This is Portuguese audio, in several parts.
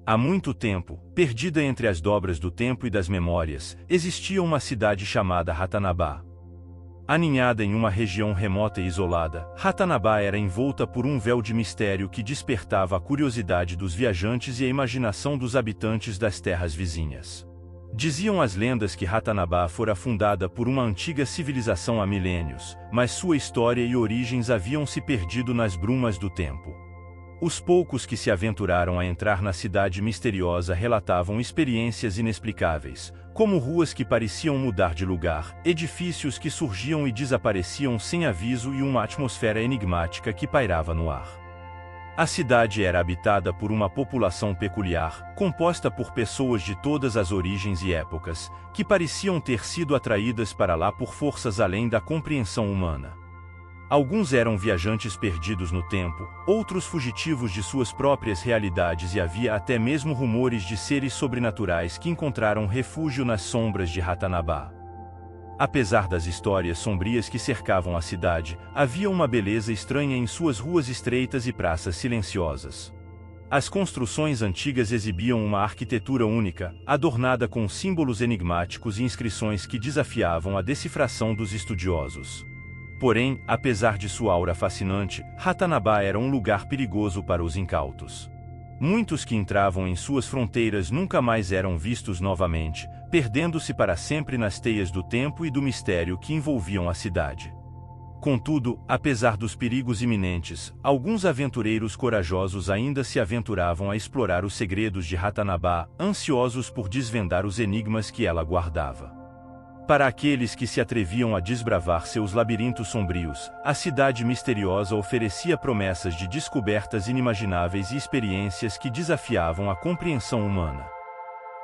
Há muito tempo, perdida entre as dobras do tempo e das memórias, existia uma cidade chamada Ratanabá. Aninhada em uma região remota e isolada, Ratanabá era envolta por um véu de mistério que despertava a curiosidade dos viajantes e a imaginação dos habitantes das terras vizinhas. Diziam as lendas que Ratanabá fora fundada por uma antiga civilização há milênios, mas sua história e origens haviam se perdido nas brumas do tempo. Os poucos que se aventuraram a entrar na cidade misteriosa relatavam experiências inexplicáveis, como ruas que pareciam mudar de lugar, edifícios que surgiam e desapareciam sem aviso e uma atmosfera enigmática que pairava no ar. A cidade era habitada por uma população peculiar, composta por pessoas de todas as origens e épocas, que pareciam ter sido atraídas para lá por forças além da compreensão humana. Alguns eram viajantes perdidos no tempo, outros fugitivos de suas próprias realidades e havia até mesmo rumores de seres sobrenaturais que encontraram refúgio nas sombras de Ratanabá. Apesar das histórias sombrias que cercavam a cidade, havia uma beleza estranha em suas ruas estreitas e praças silenciosas. As construções antigas exibiam uma arquitetura única, adornada com símbolos enigmáticos e inscrições que desafiavam a decifração dos estudiosos. Porém, apesar de sua aura fascinante, Ratanabá era um lugar perigoso para os incautos. Muitos que entravam em suas fronteiras nunca mais eram vistos novamente, perdendo-se para sempre nas teias do tempo e do mistério que envolviam a cidade. Contudo, apesar dos perigos iminentes, alguns aventureiros corajosos ainda se aventuravam a explorar os segredos de Ratanabá, ansiosos por desvendar os enigmas que ela guardava. Para aqueles que se atreviam a desbravar seus labirintos sombrios, a cidade misteriosa oferecia promessas de descobertas inimagináveis e experiências que desafiavam a compreensão humana.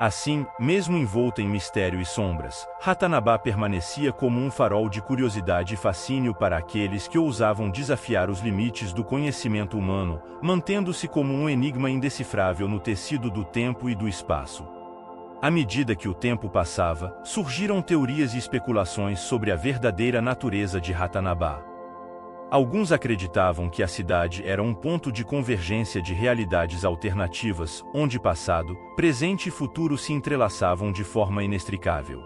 Assim, mesmo envolta em mistério e sombras, Ratanabá permanecia como um farol de curiosidade e fascínio para aqueles que ousavam desafiar os limites do conhecimento humano, mantendo-se como um enigma indecifrável no tecido do tempo e do espaço. À medida que o tempo passava, surgiram teorias e especulações sobre a verdadeira natureza de Ratanabá. Alguns acreditavam que a cidade era um ponto de convergência de realidades alternativas, onde passado, presente e futuro se entrelaçavam de forma inextricável.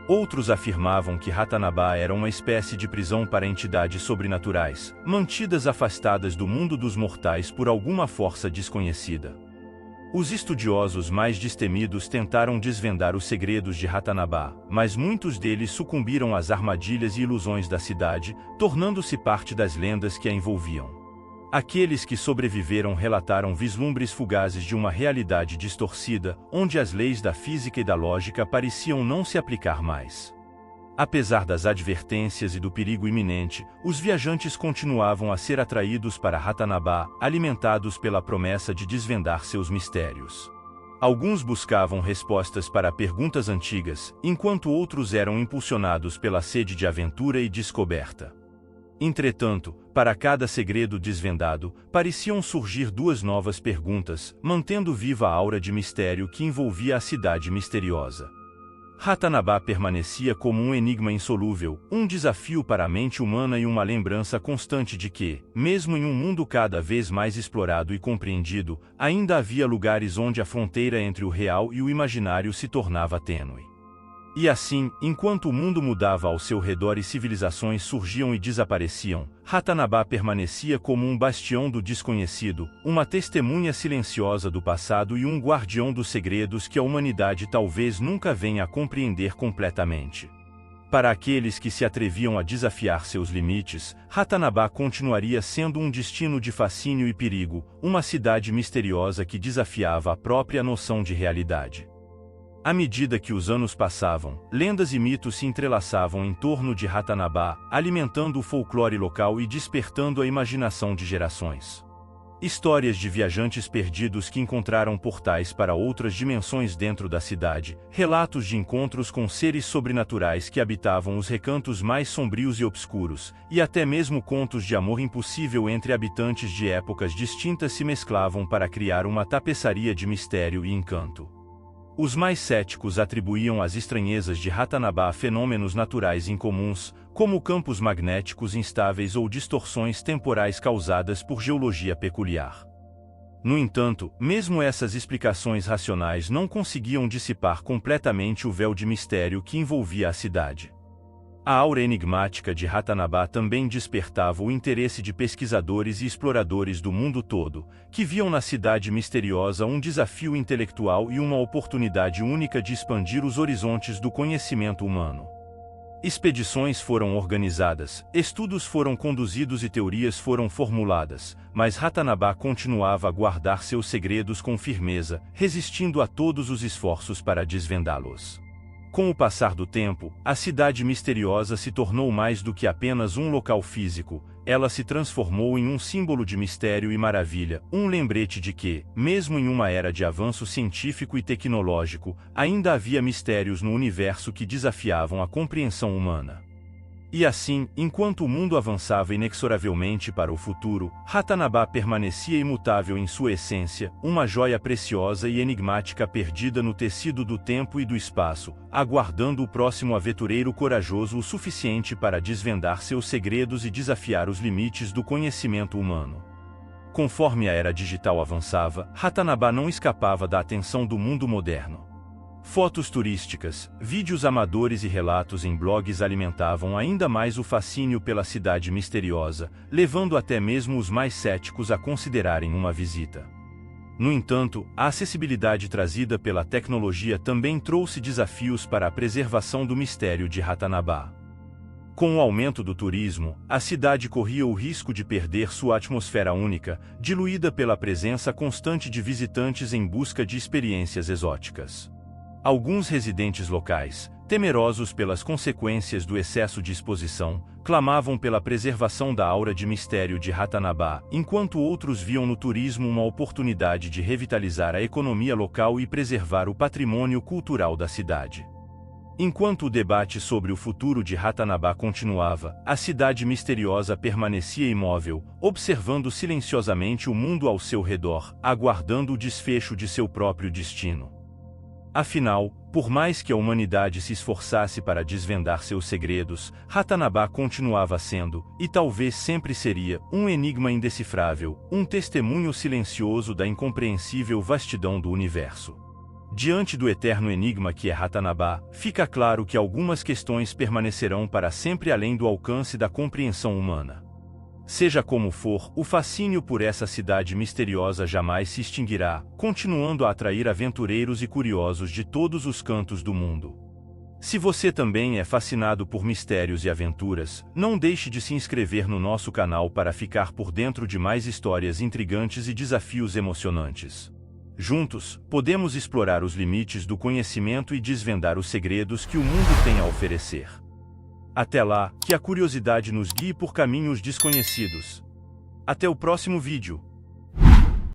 Outros afirmavam que Ratanabá era uma espécie de prisão para entidades sobrenaturais, mantidas afastadas do mundo dos mortais por alguma força desconhecida. Os estudiosos mais destemidos tentaram desvendar os segredos de Ratanabá, mas muitos deles sucumbiram às armadilhas e ilusões da cidade, tornando-se parte das lendas que a envolviam. Aqueles que sobreviveram relataram vislumbres fugazes de uma realidade distorcida, onde as leis da física e da lógica pareciam não se aplicar mais. Apesar das advertências e do perigo iminente, os viajantes continuavam a ser atraídos para Ratanabá, alimentados pela promessa de desvendar seus mistérios. Alguns buscavam respostas para perguntas antigas, enquanto outros eram impulsionados pela sede de aventura e descoberta. Entretanto, para cada segredo desvendado, pareciam surgir duas novas perguntas, mantendo viva a aura de mistério que envolvia a cidade misteriosa. Ratanabá permanecia como um enigma insolúvel, um desafio para a mente humana e uma lembrança constante de que, mesmo em um mundo cada vez mais explorado e compreendido, ainda havia lugares onde a fronteira entre o real e o imaginário se tornava tênue. E assim, enquanto o mundo mudava ao seu redor e civilizações surgiam e desapareciam, Ratanabá permanecia como um bastião do desconhecido, uma testemunha silenciosa do passado e um guardião dos segredos que a humanidade talvez nunca venha a compreender completamente. Para aqueles que se atreviam a desafiar seus limites, Ratanabá continuaria sendo um destino de fascínio e perigo, uma cidade misteriosa que desafiava a própria noção de realidade. À medida que os anos passavam, lendas e mitos se entrelaçavam em torno de Ratanabá, alimentando o folclore local e despertando a imaginação de gerações. Histórias de viajantes perdidos que encontraram portais para outras dimensões dentro da cidade, relatos de encontros com seres sobrenaturais que habitavam os recantos mais sombrios e obscuros, e até mesmo contos de amor impossível entre habitantes de épocas distintas se mesclavam para criar uma tapeçaria de mistério e encanto. Os mais céticos atribuíam as estranhezas de Ratanabá a fenômenos naturais incomuns, como campos magnéticos instáveis ou distorções temporais causadas por geologia peculiar. No entanto, mesmo essas explicações racionais não conseguiam dissipar completamente o véu de mistério que envolvia a cidade. A aura enigmática de Ratanabá também despertava o interesse de pesquisadores e exploradores do mundo todo, que viam na cidade misteriosa um desafio intelectual e uma oportunidade única de expandir os horizontes do conhecimento humano. Expedições foram organizadas, estudos foram conduzidos e teorias foram formuladas, mas Ratanabá continuava a guardar seus segredos com firmeza, resistindo a todos os esforços para desvendá-los. Com o passar do tempo, a cidade misteriosa se tornou mais do que apenas um local físico, ela se transformou em um símbolo de mistério e maravilha, um lembrete de que, mesmo em uma era de avanço científico e tecnológico, ainda havia mistérios no universo que desafiavam a compreensão humana. E assim, enquanto o mundo avançava inexoravelmente para o futuro, Ratanabá permanecia imutável em sua essência, uma joia preciosa e enigmática perdida no tecido do tempo e do espaço, aguardando o próximo aventureiro corajoso o suficiente para desvendar seus segredos e desafiar os limites do conhecimento humano. Conforme a era digital avançava, Ratanabá não escapava da atenção do mundo moderno. Fotos turísticas, vídeos amadores e relatos em blogs alimentavam ainda mais o fascínio pela cidade misteriosa, levando até mesmo os mais céticos a considerarem uma visita. No entanto, a acessibilidade trazida pela tecnologia também trouxe desafios para a preservação do mistério de Ratanabá. Com o aumento do turismo, a cidade corria o risco de perder sua atmosfera única, diluída pela presença constante de visitantes em busca de experiências exóticas. Alguns residentes locais, temerosos pelas consequências do excesso de exposição, clamavam pela preservação da aura de mistério de Ratanabá, enquanto outros viam no turismo uma oportunidade de revitalizar a economia local e preservar o patrimônio cultural da cidade. Enquanto o debate sobre o futuro de Ratanabá continuava, a cidade misteriosa permanecia imóvel, observando silenciosamente o mundo ao seu redor, aguardando o desfecho de seu próprio destino. Afinal, por mais que a humanidade se esforçasse para desvendar seus segredos, Ratanabá continuava sendo, e talvez sempre seria, um enigma indecifrável, um testemunho silencioso da incompreensível vastidão do universo. Diante do eterno enigma que é Ratanabá, fica claro que algumas questões permanecerão para sempre além do alcance da compreensão humana. Seja como for, o fascínio por essa cidade misteriosa jamais se extinguirá, continuando a atrair aventureiros e curiosos de todos os cantos do mundo. Se você também é fascinado por mistérios e aventuras, não deixe de se inscrever no nosso canal para ficar por dentro de mais histórias intrigantes e desafios emocionantes. Juntos, podemos explorar os limites do conhecimento e desvendar os segredos que o mundo tem a oferecer. Até lá, que a curiosidade nos guie por caminhos desconhecidos. Até o próximo vídeo.